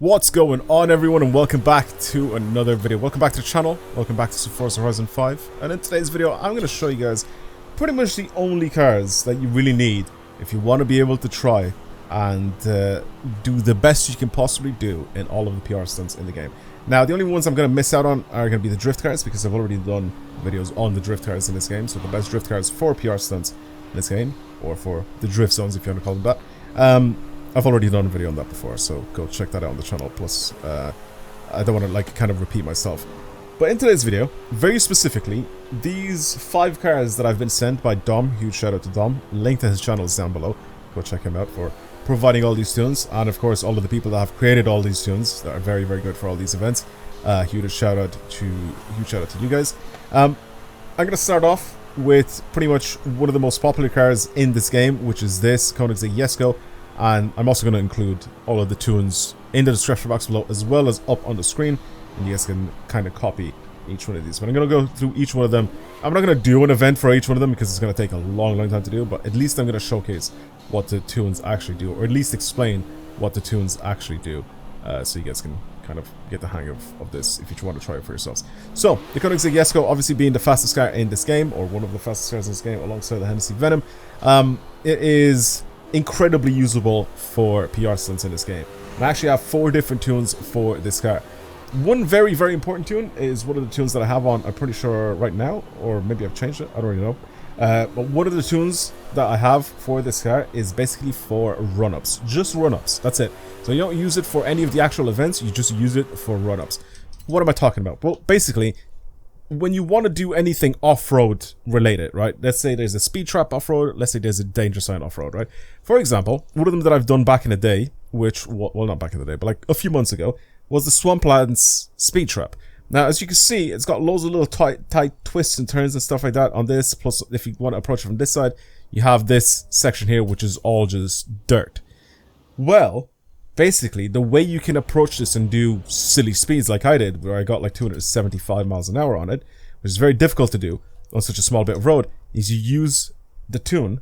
What's going on, everyone, and welcome back to another video. Welcome back to the channel. Welcome back to Forza Horizon 5. And in today's video, I'm going to show you guys pretty much the only cars that you really need if you want to be able to try and do the best you can possibly do in all of the PR stunts in the game. Now, the only ones I'm going to miss out on are going to be the drift cars, because I've already done videos on the drift cars in this game. So the best drift cars for PR stunts in this game, or for the drift zones if you want to call them that. I've already done a video on that before, so go check that out on the channel. Plus, I don't want to kind of repeat myself. But in today's video, very specifically, these 5 cars that I've been sent by Dom, huge shout out to Dom, link to his channel is down below. Go check him out for providing all these tunes, and of course all of the people that have created all these tunes that are very, very good for all these events. Huge shout out to you guys. I'm gonna start off with pretty much one of the most popular cars in this game, which is this Koenigsegg Jesko. And I'm also going to include all of the tunes in the description box below, as well as up on the screen, and you guys can kind of copy each one of these. But I'm going to go through each one of them. I'm not going to do an event for each one of them because it's going to take a long time to do, but at least I'm going to showcase what the tunes actually do, or at least explain what the tunes actually do, so you guys can kind of get the hang of this if you want to try it for yourselves. So, the Koenigsegg Jesko, obviously being the fastest car in this game, or one of the fastest cars in this game, alongside the Hennessey Venom, it is incredibly usable for PR stunts in this game. And I actually have 4 different tunes for this car. One very, very important tune is one of the tunes that I have on, I'm pretty sure right now, or maybe I've changed it, I don't really know. But one of the tunes that I have for this car is basically for run-ups. Just run-ups, that's it. So you don't use it for any of the actual events, you just use it for run-ups. What am I talking about? Well, basically, when you want to do anything off-road related, right? Let's say there's a speed trap off-road, let's say there's a danger sign off-road, right? For example, one of them that I've done back in the day, which, well, not back in the day, but like a few months ago, was the Swamplands speed trap. Now, as you can see, it's got loads of little tight twists and turns and stuff like that on this. Plus, if you want to approach it from this side, you have this section here, which is all just dirt. Well, basically, the way you can approach this and do silly speeds like I did, where I got like 275 miles an hour on it, which is very difficult to do on such a small bit of road, is you use the tune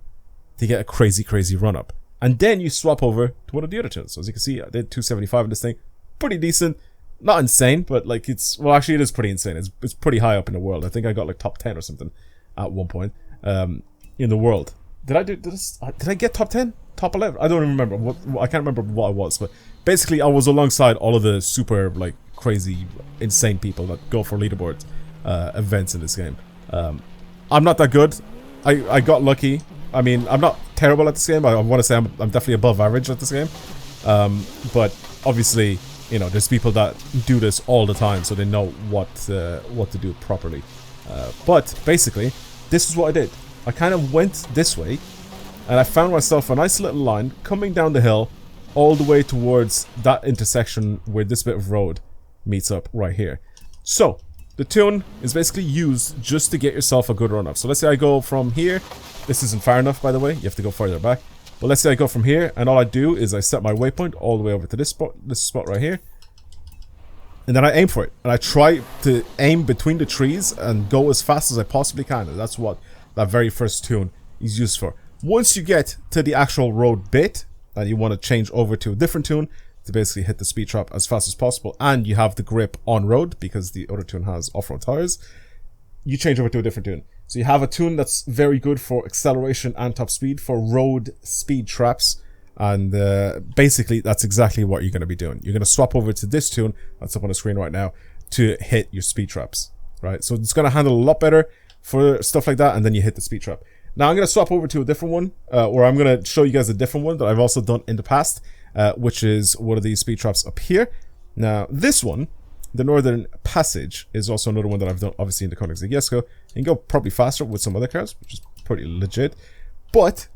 to get a crazy run-up. And then you swap over to one of the other tunes. So as you can see, I did 275 in this thing. Pretty decent. Not insane, but like it's... Well, actually, it is pretty insane. It's pretty high up in the world. I think I got like top 10 or something at one point in the world. Did I get top 10? Top 11? I don't remember. I can't remember what I was, but basically I was alongside all of the super, like, crazy, insane people that go for leaderboard events in this game. I'm not that good. I got lucky. I mean, I'm not terrible at this game. I want to say I'm definitely above average at this game. But obviously, you know, there's people that do this all the time, so they know what to do properly. But basically, this is what I did. I kind of went this way, and I found myself a nice little line coming down the hill all the way towards that intersection where this bit of road meets up right here. So, the tune is basically used just to get yourself a good run-up. So let's say I go from here. This isn't far enough, by the way. You have to go further back. But let's say I go from here, and all I do is I set my waypoint all the way over to this spot right here. And then I aim for it. And I try to aim between the trees and go as fast as I possibly can. And that's what that very first tune is used for. Once you get to the actual road bit, and you want to change over to a different tune to basically hit the speed trap as fast as possible, and you have the grip on road because the other tune has off-road tires, you change over to a different tune. So you have a tune that's very good for acceleration and top speed for road speed traps, and basically that's exactly what you're going to be doing. You're going to swap over to this tune that's up on the screen right now to hit your speed traps, right? So it's going to handle a lot better for stuff like that, and then you hit the speed trap. Now I'm going to swap over to a different one, or I'm going to show you guys a different one that I've also done in the past, which is one of these speed traps up here. Now this one, the Northern Passage, is also another one that I've done obviously in the Koenigsegg Jesko. You can go probably faster with some other cars, which is pretty legit. But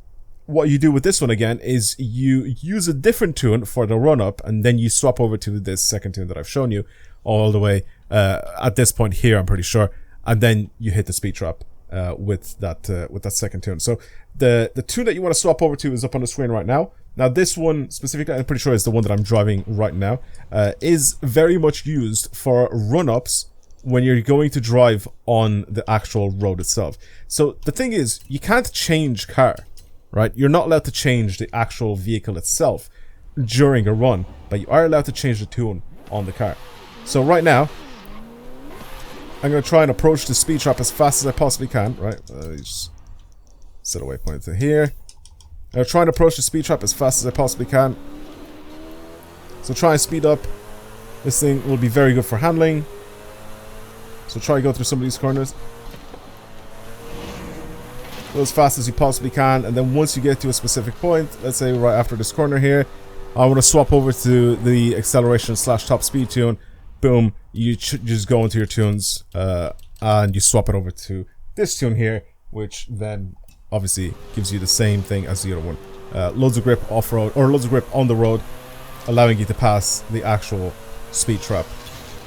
what you do with this one again is you use a different tune for the run-up, and then you swap over to this second tune that I've shown you all the way at this point here, I'm pretty sure. And then you hit the speed trap with that second tune. So the tune that you want to swap over to is up on the screen right now. Now this one specifically, I'm pretty sure is the one that I'm driving right now, is very much used for run-ups when you're going to drive on the actual road itself. So the thing is, you can't change car, right? You're not allowed to change the actual vehicle itself. during a run, but you are allowed to change the tune on the car. So right now, I'm going to try and approach the speed trap as fast as I possibly can, right? Just set a waypoint to here. I'm going to try and approach the speed trap as fast as I possibly can. So try and speed up. This thing will be very good for handling. So try and go through some of these corners. Go as fast as you possibly can, and then once you get to a specific point, let's say right after this corner here, I want to swap over to the acceleration / top speed tune. Boom, you just go into your tunes and you swap it over to this tune here, which then obviously gives you the same thing as the other one. Loads of grip off-road, or loads of grip on the road, allowing you to pass the actual speed trap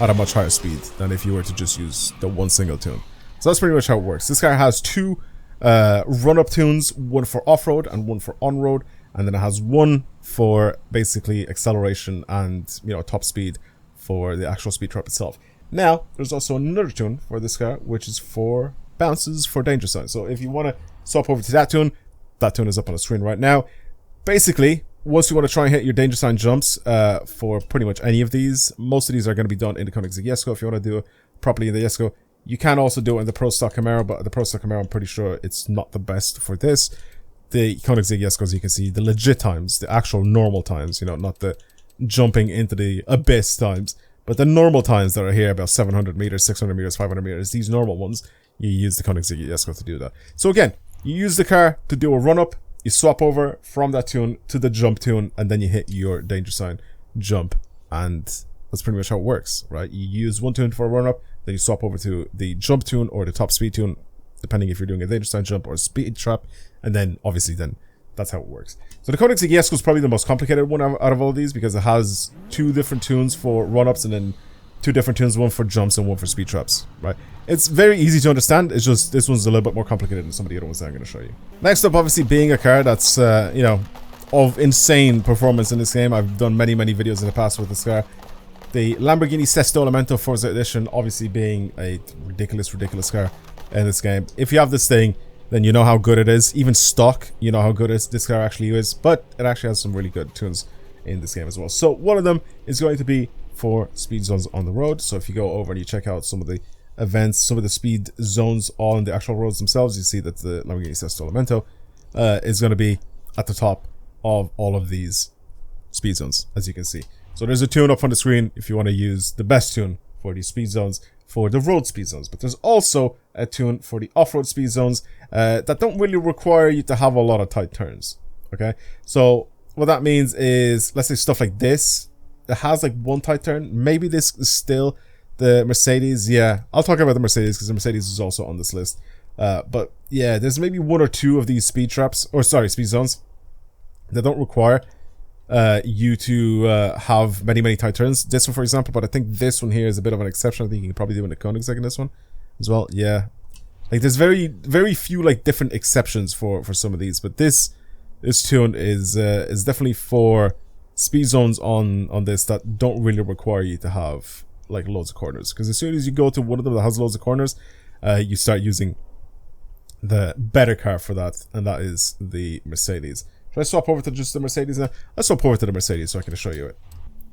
at a much higher speed than if you were to just use the one single tune. So that's pretty much how it works. This car has two run-up tunes, one for off-road and one for on-road, and then it has one for basically acceleration and, you know, top speed for the actual speed trap itself. Now, there's also another tune for this car, which is for bounces for danger signs. So if you want to swap over to that tune is up on the screen right now. Basically, once you want to try and hit your danger sign jumps for pretty much any of these, most of these are going to be done in the Koenigsegg Jesko. If you want to do it properly in the Jesko, you can also do it in the Pro Stock Camaro, but the Pro Stock Camaro, I'm pretty sure it's not the best for this. The Koenigsegg Jesko, as you can see, the legit times, the actual normal times, you know, not the jumping into the abyss times, but the normal times that are here, about 700 meters, 600 meters, 500 meters, these normal ones, you use the Koenigsegg Jesko to do that. So again, you use the car to do a run-up, you swap over from that tune to the jump tune, and then you hit your danger sign jump, and that's pretty much how it works, right? You use one tune for a run-up, then you swap over to the jump tune or the top speed tune, depending if you're doing a danger sign jump or a speed trap, and then obviously then that's how it works. So the Koenigsegg Jesko is probably the most complicated one out of all of these, because it has two different tunes for run-ups and then two different tunes, one for jumps and one for speed traps, right? It's very easy to understand, it's just this one's a little bit more complicated than some of the other ones that I'm going to show you. Next up, obviously, being a car that's, you know, of insane performance in this game. I've done many videos in the past with this car. The Lamborghini Sesto Elemento Forza Edition, obviously being a ridiculous car in this game. If you have this thing, then you know how good it is. Even stock, you know how good this car actually is. But it actually has some really good tunes in this game as well. So one of them is going to be for speed zones on the road. So if you go over and you check out some of the events, some of the speed zones on the actual roads themselves, you see that the Lamborghini Sesto Elemento is going to be at the top of all of these speed zones, as you can see. So there's a tune up on the screen if you want to use the best tune for these speed zones, for the road speed zones. But there's also a tune for the off-road speed zones that don't really require you to have a lot of tight turns. Okay, so what that means is, let's say stuff like this, it has like one tight turn. Maybe this is still the Mercedes. Yeah, I'll talk about the Mercedes because the Mercedes is also on this list. But yeah, there's maybe one or two of these speed traps, or sorry, speed zones that don't require you to have many tight turns. This one, for example, but I think this one here is a bit of an exception. I think you can probably do in the Koenigsegg in this one as well. Yeah, like there's very few like different exceptions for some of these, but this tune is definitely for speed zones on this that don't really require you to have like loads of corners, because as soon as you go to one of them that has loads of corners, you start using the better car for that, and that is the Mercedes. Should I swap over to just the Mercedes now? Let's swap over to the Mercedes so I can show you it.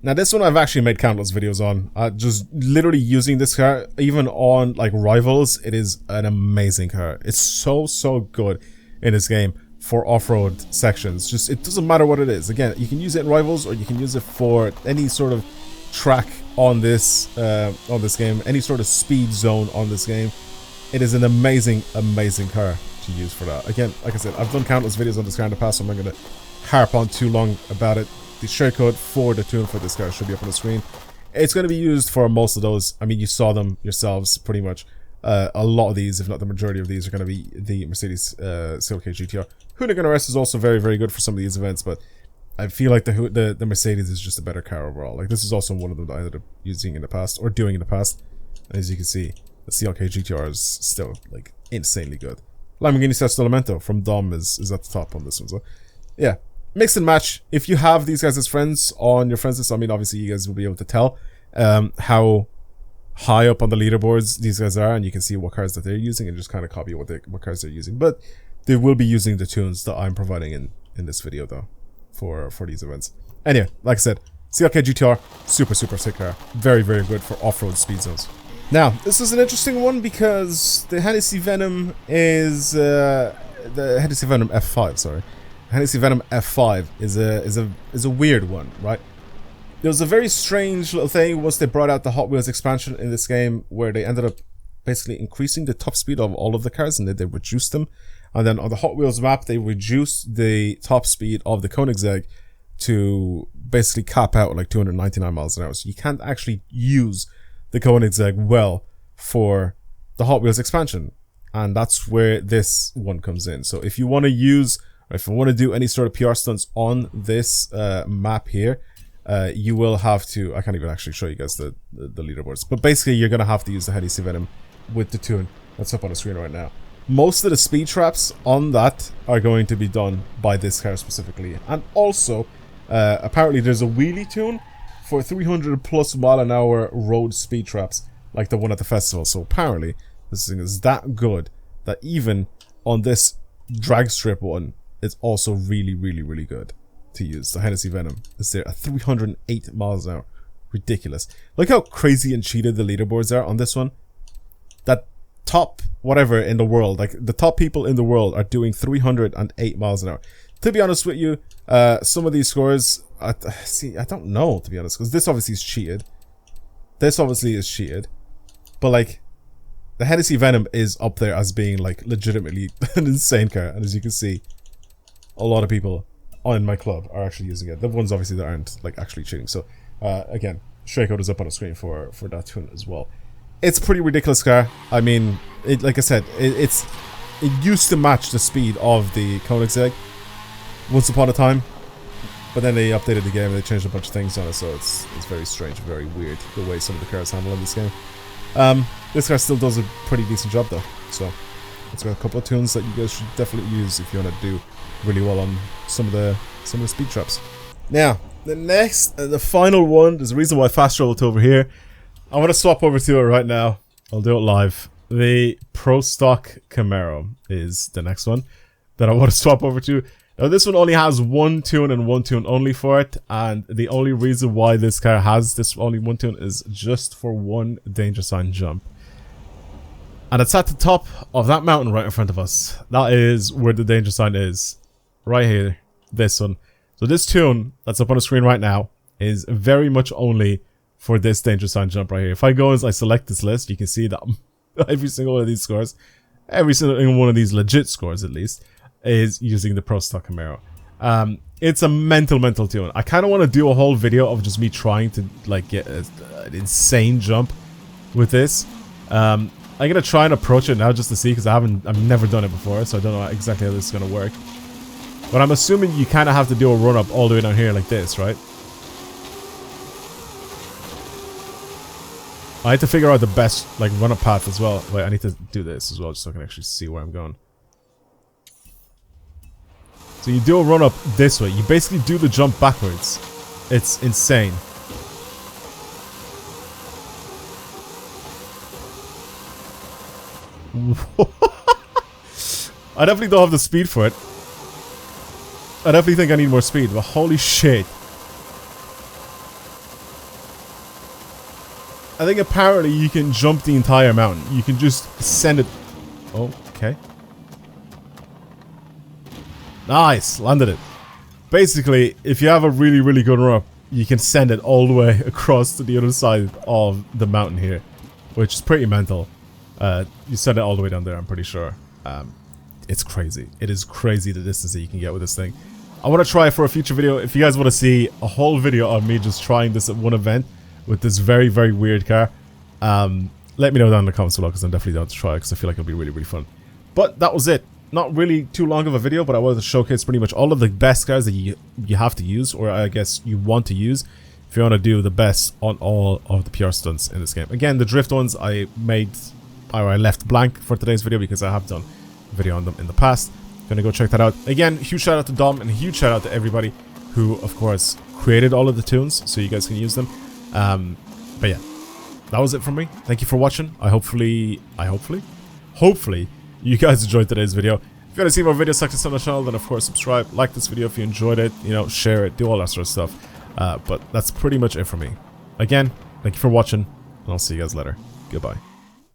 Now this one I've actually made countless videos on, just literally using this car, even on like rivals. It is an amazing car. It's so good in this game for off-road sections. Just, it doesn't matter what it is. Again, you can use it in rivals, or you can use it for any sort of track on this game, any sort of speed zone on this game. It is an amazing car to use for that. Again, like I said, I've done countless videos on this car in the past, so I'm not going to harp on too long about it. The share code for the tune for this car should be up on the screen. It's going to be used for most of those. I mean, you saw them yourselves pretty much. A lot of these, if not the majority of these, are going to be the Mercedes CLK GTR. Hoonigan RS is also very good for some of these events, but I feel like the Mercedes is just a better car overall. Like, this is also one of them that I ended up using in the past, or doing in the past. And as you can see, the CLK GTR is still like insanely good. Lamborghini Sesto Elemento from Dom is at the top on this one. So yeah, mix and match. If you have these guys as friends on your friends list, I mean, obviously you guys will be able to tell how high up on the leaderboards these guys are, and you can see what cars that they're using and just kind of copy what cars they're using. But they will be using the tunes that I'm providing in this video though for these events. Anyway, like I said, CLK GTR, super sick car. Very good for off-road speed zones. Now, this is an interesting one because the Hennessey Venom is the Hennessey Venom F5. Sorry, Hennessey Venom F5 is a weird one, right? There was a very strange little thing once they brought out the Hot Wheels expansion in this game, where they ended up basically increasing the top speed of all of the cars, and they reduced them. And then on the Hot Wheels map, they reduced the top speed of the Koenigsegg to basically cap out like 299 miles an hour. So you can't actually use the Koenigsegg well for the Hot Wheels expansion. And that's where this one comes in. So if you want to use, or if you want to do any sort of PR stunts on this map here, you will have to, I can't even actually show you guys the leaderboards, but basically you're going to have to use the Hennessey Venom with the tune that's up on the screen right now. Most of the speed traps on that are going to be done by this car specifically. And also, apparently there's a wheelie tune for 300 plus mile an hour road speed traps, like the one at the festival. So apparently this thing is that good that even on this drag strip one, it's also really good to use. The Hennessey Venom is there at 308 miles an hour. Ridiculous. Look how crazy and cheated the leaderboards are on this one. That top whatever in the world, like the top people in the world are doing 308 miles an hour. To be honest with you, some of these scores, I don't know, to be honest, because this obviously is cheated. This obviously is cheated. But like, the Hennessey Venom is up there as being like legitimately an insane car. And as you can see, a lot of people in my club are actually using it. The ones obviously that aren't like actually cheating. So again, Stray code is up on the screen for that tune as well. It's a pretty ridiculous car. I mean, like I said, it used to match the speed of the Koenigsegg once upon a time, but then they updated the game and they changed a bunch of things on it, so it's very strange, very weird the way some of the cars handle in this game. This car still does a pretty decent job though, so it's got a couple of tunes that you guys should definitely use if you want to do really well on some of the speed traps. Now, the next and the final one, there's a reason why I fast traveled over here. I want to swap over to it right now. I'll do it live. The Pro Stock Camaro is the next one that I want to swap over to. Now this one only has one tune and one tune only for it, and the only reason why this car has this only one tune is just for one danger sign jump. And it's at the top of that mountain right in front of us. That is where the danger sign is. Right here. This one. So this tune that's up on the screen right now is very much only for this danger sign jump right here. If I go as I select this list, you can see that every single one of these scores, every single one of these legit scores at least, is using the Pro Stock Camaro. It's a mental tune. I kind of want to do a whole video of just me trying to like get an insane jump with this. I'm gonna try and approach it now just to see, because I've never done it before, so I don't know exactly how this is gonna work. But I'm assuming you kind of have to do a run up all the way down here like this, right? I had to figure out the best like run up path as well. Wait, I need to do this as well just so I can actually see where I'm going. So you do a run up this way. You basically do the jump backwards. It's insane. I definitely don't have the speed for it. I definitely think I need more speed, but holy shit. I think apparently you can jump the entire mountain. You can just send it. Oh, okay. Nice, landed it. Basically, if you have a really good run up, you can send it all the way across to the other side of the mountain here, which is pretty mental. You send it all the way down there, I'm pretty sure. It's crazy. It is crazy the distance that you can get with this thing. I want to try it for a future video. If you guys want to see a whole video of me just trying this at one event with this very weird car, let me know down in the comments below, because I'm definitely down to try it, because I feel like it'll be really fun. But that was it. Not really too long of a video, but I wanted to showcase pretty much all of the best cars that you have to use, or I guess you want to use, if you want to do the best on all of the PR stunts in this game. Again, the drift ones I left blank for today's video, because I have done a video on them in the past. Gonna go check that out. Again, huge shout out to Dom, and a huge shout out to everybody who, of course, created all of the tunes, so you guys can use them. But yeah, that was it from me. Thank you for watching. Hopefully you guys enjoyed today's video. If you want to see more videos like this on the channel, then of course subscribe, like this video if you enjoyed it, you know, share it, do all that sort of stuff. But that's pretty much it for me. Again, thank you for watching, and I'll see you guys later. Goodbye.